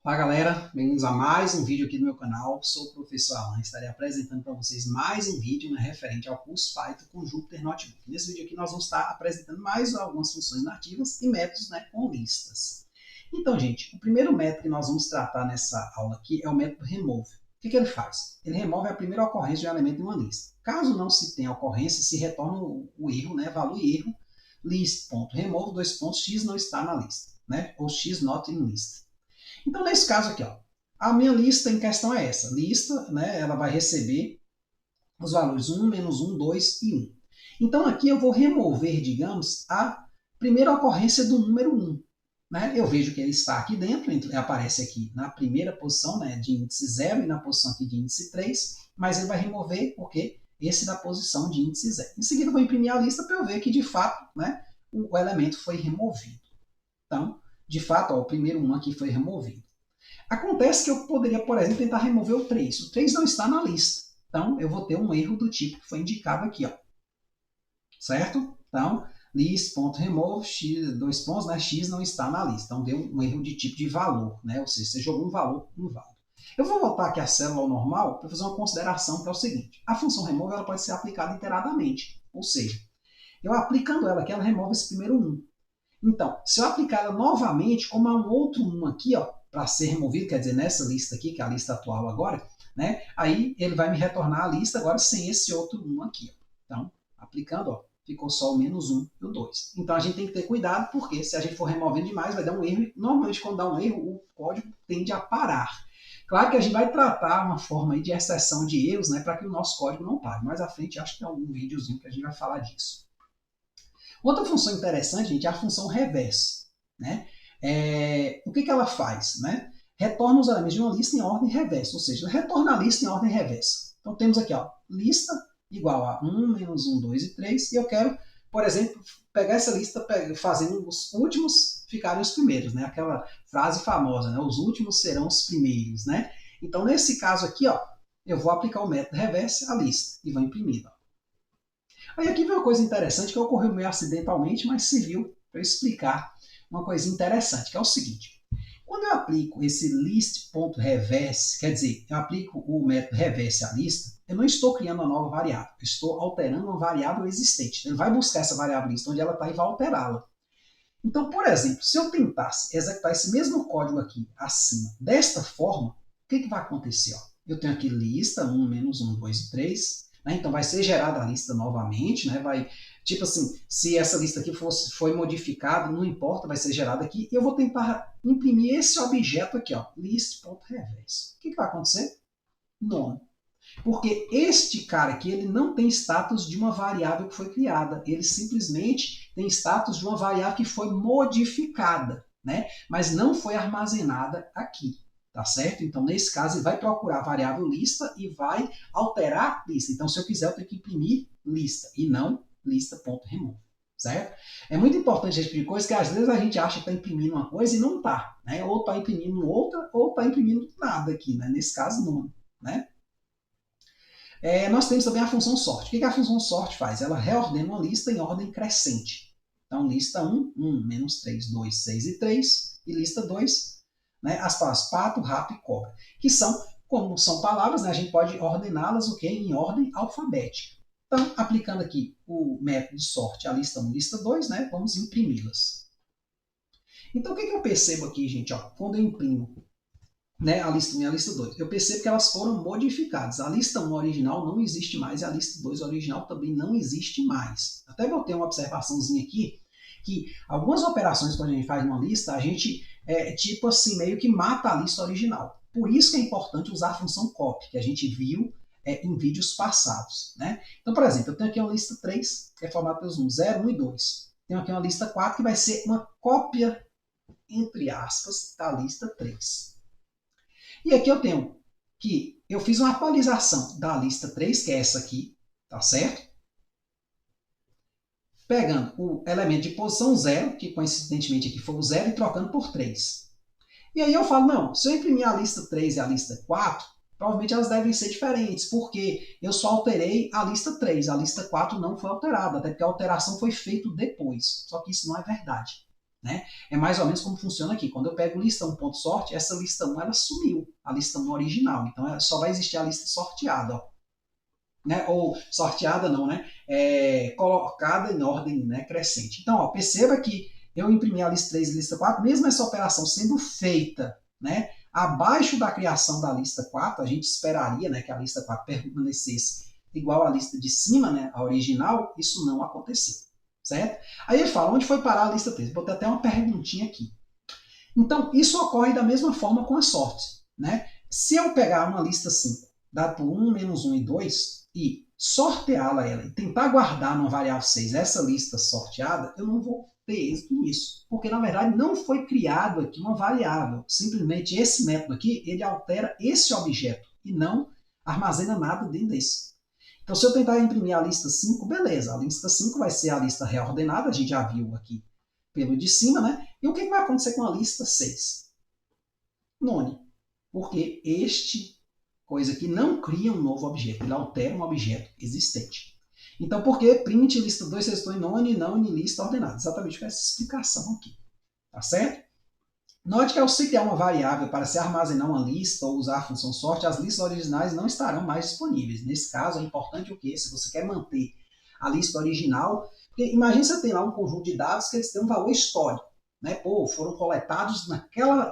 Fala galera, bem-vindos a mais um vídeo aqui do meu canal. Sou o professor Alan, estarei apresentando para vocês mais um vídeo referente ao curso Python com Jupyter Notebook. Nesse vídeo aqui nós vamos estar apresentando mais algumas funções nativas e métodos com listas. Então, gente, o primeiro método que nós vamos tratar nessa aula aqui é o método remove. O que ele faz? Ele remove a primeira ocorrência de um elemento em uma lista. Caso não se tenha ocorrência, se retorna o erro, valor e erro, list.remove, x não está na lista, ou x not in list. Então, nesse caso aqui, a minha lista em questão é essa. Lista, ela vai receber os valores 1, menos 1, 2 e 1. Então, aqui eu vou remover, digamos, a primeira ocorrência do número 1. Eu vejo que ele está aqui dentro, ele aparece aqui na primeira posição de índice 0 e na posição aqui de índice 3, mas ele vai remover porque esse da posição de índice 0. Em seguida, eu vou imprimir a lista para eu ver que, de fato, o elemento foi removido. Então, de fato, o primeiro 1 aqui foi removido. Acontece que eu poderia, por exemplo, tentar remover o 3. O 3 não está na lista. Então, eu vou ter um erro do tipo que foi indicado aqui. Certo? Então, list.remove, x não está na lista. Então, deu um erro de tipo de valor. Ou seja, você jogou um valor inválido. Eu vou voltar aqui a célula ao normal para fazer uma consideração que é o seguinte. A função remove ela pode ser aplicada iteradamente. Ou seja, eu aplicando ela aqui, ela remove esse primeiro 1. Então, se eu aplicar ela novamente, como há um outro 1 aqui, para ser removido, quer dizer, nessa lista aqui, que é a lista atual agora, aí ele vai me retornar a lista agora sem esse outro 1 aqui. Então, aplicando, ficou só o menos 1 e o 2. Então, a gente tem que ter cuidado, porque se a gente for removendo demais, vai dar um erro. Normalmente, quando dá um erro, o código tende a parar. Claro que a gente vai tratar uma forma aí de exceção de erros, para que o nosso código não pare. Mais à frente, acho que tem algum videozinho que a gente vai falar disso. Outra função interessante, gente, é a função reverse. O que ela faz? Retorna os elementos de uma lista em ordem reversa, ou seja, retorna a lista em ordem reversa. Então temos aqui, lista igual a 1, menos 1, 2 e 3, e eu quero, por exemplo, pegar essa lista fazendo os últimos ficarem os primeiros, aquela frase famosa, os últimos serão os primeiros. Então, nesse caso aqui, eu vou aplicar o método reverse à lista e vou imprimir. Aí aqui vem uma coisa interessante que ocorreu meio acidentalmente, mas serviu para eu explicar uma coisa interessante, que é o seguinte. Quando eu aplico esse list.reverse, quer dizer, eu aplico o método reverse à lista, eu não estou criando uma nova variável, eu estou alterando uma variável existente. Ele vai buscar essa variável lista onde ela está e vai alterá-la. Então, por exemplo, se eu tentasse executar esse mesmo código aqui acima, desta forma, o que vai acontecer? Eu tenho aqui lista 1, menos 1, 2 e 3, então vai ser gerada a lista novamente, tipo assim, se essa lista aqui foi modificada, não importa, vai ser gerada aqui, e eu vou tentar imprimir esse objeto aqui, list.reverse. O que vai acontecer? None. Porque este cara aqui, ele não tem status de uma variável que foi criada, ele simplesmente tem status de uma variável que foi modificada, mas não foi armazenada aqui. Tá certo? Então, nesse caso, ele vai procurar a variável lista e vai alterar lista. Então, se eu quiser, eu tenho que imprimir lista e não lista.remove. Certo? É muito importante esse tipo de coisa, que às vezes a gente acha que está imprimindo uma coisa e não está. Ou está imprimindo outra, ou está imprimindo nada aqui. Nesse caso, não. Nós temos também a função sort. O que a função sort faz? Ela reordena uma lista em ordem crescente. Então, lista 1, 1, menos 3, 2, 6 e 3. E lista 2, as palavras pato, rato e cobra, que são, como são palavras, a gente pode ordená-las em ordem alfabética. Então, aplicando aqui o método sort à lista 1 e lista 2, vamos imprimi-las. Então, o que eu percebo aqui, gente, quando eu imprimo a lista 1 e a lista 2? Eu percebo que elas foram modificadas. A lista 1 original não existe mais e a lista 2 original também não existe mais. Até botei uma observaçãozinha aqui, que algumas operações, quando a gente faz uma lista, a gente tipo assim, meio que mata a lista original. Por isso que é importante usar a função copy, que a gente viu em vídeos passados. Então, por exemplo, eu tenho aqui uma lista 3, que é formada pelos números 0, 1 e 2. Tenho aqui uma lista 4, que vai ser uma cópia, entre aspas, da lista 3. E aqui eu tenho que eu fiz uma atualização da lista 3, que é essa aqui, tá certo? Pegando o elemento de posição 0, que coincidentemente aqui foi o 0, e trocando por 3. E aí eu falo, não, se eu imprimir a lista 3 e a lista 4, provavelmente elas devem ser diferentes, porque eu só alterei a lista 3, a lista 4 não foi alterada, até porque a alteração foi feita depois. Só que isso não é verdade. né? É mais ou menos como funciona aqui. Quando eu pego lista 1.sort, essa lista 1 ela sumiu, a lista 1 original. Então só vai existir a lista sorteada, ó, né? Ou sorteada não, né? Colocada em ordem, né, crescente. Então, ó, perceba que eu imprimi a lista 3 e lista 4, mesmo essa operação sendo feita, né, abaixo da criação da lista 4, a gente esperaria, né, que a lista 4 permanecesse igual à lista de cima, né, a original. Isso não aconteceu, certo? Aí ele fala, onde foi parar a lista 3? Vou ter até uma perguntinha aqui. Então, isso ocorre da mesma forma com a sorte, né? Se eu pegar uma lista 5, dado por 1, menos 1 e 2, e sorteá-la ela e tentar guardar numa variável 6 essa lista sorteada, eu não vou ter êxito nisso, porque na verdade não foi criado aqui uma variável. Simplesmente esse método aqui, ele altera esse objeto e não armazena nada dentro desse. Então, se eu tentar imprimir a lista 5, beleza, a lista 5 vai ser a lista reordenada, a gente já viu aqui pelo de cima, né? E o que vai acontecer com a lista 6? None, porque este coisa aqui não cria um novo objeto, ele altera um objeto existente. Então, por que print lista 2 restou em none e não em lista ordenada? Exatamente com essa explicação aqui, tá certo? Note que ao se criar uma variável para se armazenar uma lista ou usar a função sort, as listas originais não estarão mais disponíveis. Nesse caso, é importante o quê? Se você quer manter a lista original, porque imagine você tem lá um conjunto de dados que eles têm um valor histórico, né? Pô, foram coletados naquele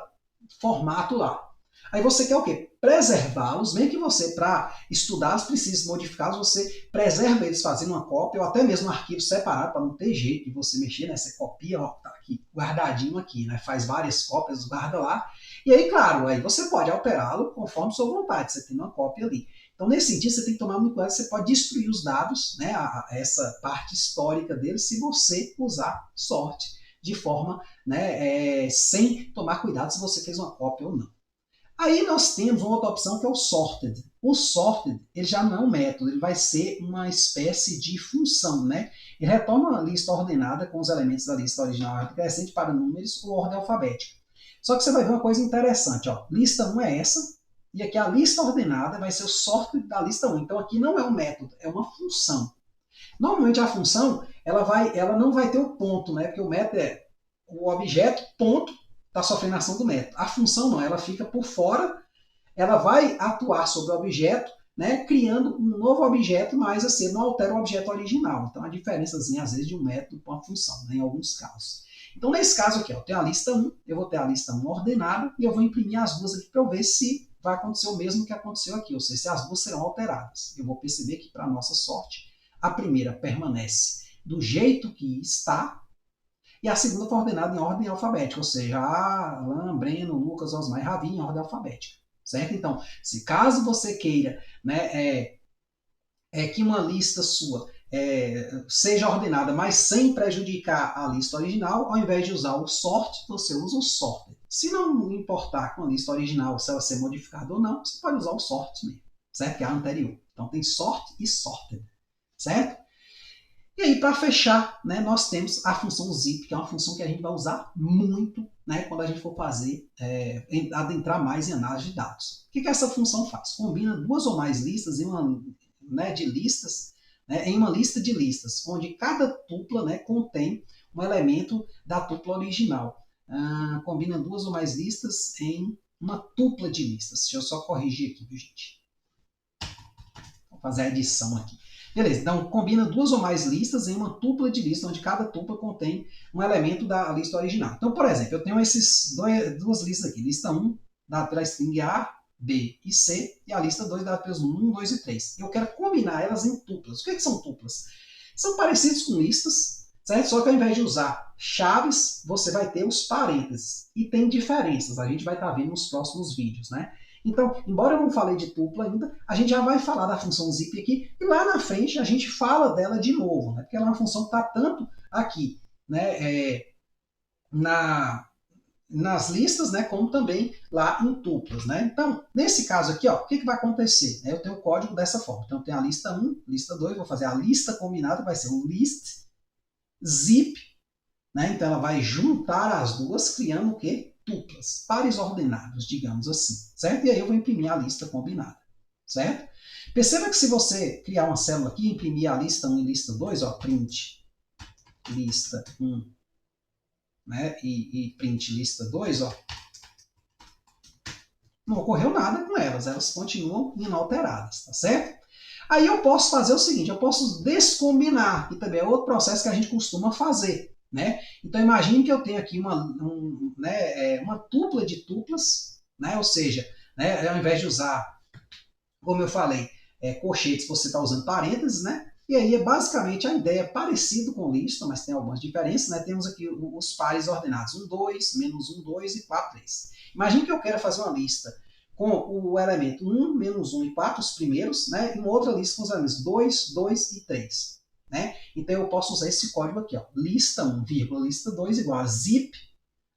formato lá. Aí você quer o quê? Preservá-los, mesmo que você, para estudá-los, precise modificá-los, você preserva eles fazendo uma cópia ou até mesmo um arquivo separado, para não ter jeito de você mexer, né? Você copia, ó, tá aqui, guardadinho aqui, né? Faz várias cópias, guarda lá. E aí, claro, aí você pode alterá-lo conforme sua vontade, você tem uma cópia ali. Então, nesse sentido, você tem que tomar muito cuidado, você pode destruir os dados, né? Essa parte histórica deles, se você usar sorte de forma, né, sem tomar cuidado se você fez uma cópia ou não. Aí nós temos uma outra opção que é o sorted. O sorted ele já não é um método, ele vai ser uma espécie de função, né? Ele retorna a lista ordenada com os elementos da lista original crescente para números ou ordem alfabética. Só que você vai ver uma coisa interessante, ó. Lista 1 é essa, e aqui a lista ordenada vai ser o sorted da lista 1. Então aqui não é um método, é uma função. Normalmente a função ela não vai ter o ponto, né? Porque o método é o objeto, ponto, está sofrendo a ação do método. A função não, ela fica por fora, ela vai atuar sobre o objeto, né, criando um novo objeto, mas assim, não altera o objeto original. Então, a diferençazinha, às vezes, de um método para uma função, né, em alguns casos. Então, nesse caso aqui, ó, eu tenho a lista 1, eu vou ter a lista 1 ordenada, e eu vou imprimir as duas aqui para eu ver se vai acontecer o mesmo que aconteceu aqui, ou seja, se as duas serão alteradas. Eu vou perceber que, para nossa sorte, a primeira permanece do jeito que está, e a segunda foi ordenada em ordem alfabética, ou seja, Alan, Breno, Lucas, Osmar e Ravi em ordem alfabética, certo? Então, se caso você queira, né, que uma lista sua seja ordenada, mas sem prejudicar a lista original, ao invés de usar o sort, você usa o sorted. Se não importar com a lista original, se ela ser modificada ou não, você pode usar o sort mesmo, certo? Que é a anterior. Então tem sort e sorted, certo? E aí, para fechar, né, nós temos a função zip, que é uma função que a gente vai usar muito, né, quando a gente for fazer, adentrar mais em análise de dados. O que essa função faz? Combina duas ou mais listas em uma, né, de listas, né, em uma lista de listas, onde cada tupla, né, contém um elemento da tupla original. Combina duas ou mais listas em uma tupla de listas. Deixa eu só corrigir aqui, viu, gente? Vou fazer a edição aqui. Beleza, então combina duas ou mais listas em uma tupla de lista, onde cada tupla contém um elemento da lista original. Então, por exemplo, eu tenho essas duas listas aqui. Lista 1 dada pela string A, B e C, e a lista 2 dada pelos 1, 2 e 3. Eu quero combinar elas em tuplas. O que são tuplas? São parecidos com listas, certo? Só que ao invés de usar chaves, você vai ter os parênteses. E tem diferenças, a gente vai estar vendo nos próximos vídeos, né? Então, embora eu não falei de tupla ainda, a gente já vai falar da função zip aqui, e lá na frente a gente fala dela de novo, né? Porque ela é uma função que está tanto aqui, né, nas listas, né, como também lá em tuplas, né? Então, nesse caso aqui, ó, o que vai acontecer? Eu tenho o código dessa forma. Então, eu tenho a lista 1, lista 2, vou fazer a lista combinada, vai ser o list zip, né? Então, ela vai juntar as duas, criando o quê? Tuplas, pares ordenados, digamos assim, certo? E aí eu vou imprimir a lista combinada, certo? Perceba que se você criar uma célula aqui, imprimir a lista 1 e lista 2, ó, print lista 1 né, e print lista 2, ó, não ocorreu nada com elas continuam inalteradas, tá certo? Aí eu posso fazer o seguinte, eu posso descombinar, que também é outro processo que a gente costuma fazer, né? Então imagine que eu tenho aqui uma tupla de tuplas, né? Ou seja, né, ao invés de usar, como eu falei, colchetes, você está usando parênteses, né? E aí é basicamente a ideia parecida com lista, mas tem algumas diferenças, né? Temos aqui os pares ordenados 1, 2, menos 1, 2 e 4, 3. Imagine que eu quero fazer uma lista com o elemento 1, menos 1 e 4, os primeiros, né? E uma outra lista com os elementos 2, 2 e 3. Né? Então eu posso usar esse código aqui, ó, lista 1, vírgula, lista 2 igual a zip,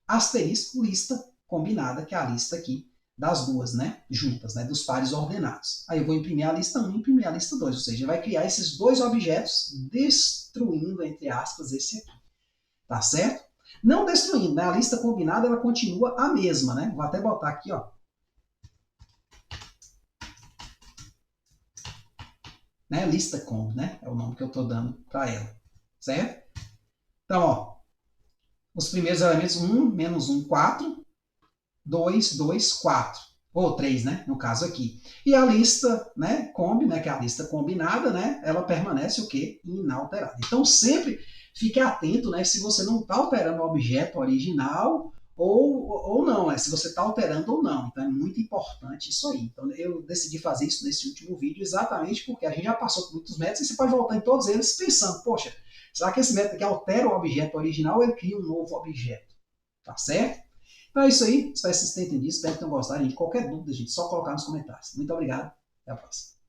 asterisco, lista combinada, que é a lista aqui das duas, né, juntas, né, dos pares ordenados. Aí eu vou imprimir a lista 1 e imprimir a lista 2, ou seja, vai criar esses dois objetos destruindo, entre aspas, esse aqui. Tá certo? Não destruindo, né? A lista combinada ela continua a mesma, né? Vou até botar aqui, ó. Né? Lista comb, né? É o nome que eu estou dando para ela. Certo? Então, ó, os primeiros elementos 1, menos 1, 4, 2, 2, 4. Ou 3, né? No caso aqui. E a lista, né, comb, né, que é a lista combinada, né, ela permanece o quê? Inalterada. Então, sempre fique atento, né, se você não está alterando o objeto original ou não, né, se você está alterando ou não. Então, é muito importante isso aí. Então, eu decidi fazer isso nesse último vídeo exatamente porque a gente já passou por muitos métodos e você pode voltar em todos eles pensando, poxa, será que esse método aqui altera o objeto original ou ele cria um novo objeto? Tá certo? Então é isso aí. Espero que vocês tenham entendido. Espero que tenham gostado. Gente, qualquer dúvida, gente, só colocar nos comentários. Muito obrigado. Até a próxima.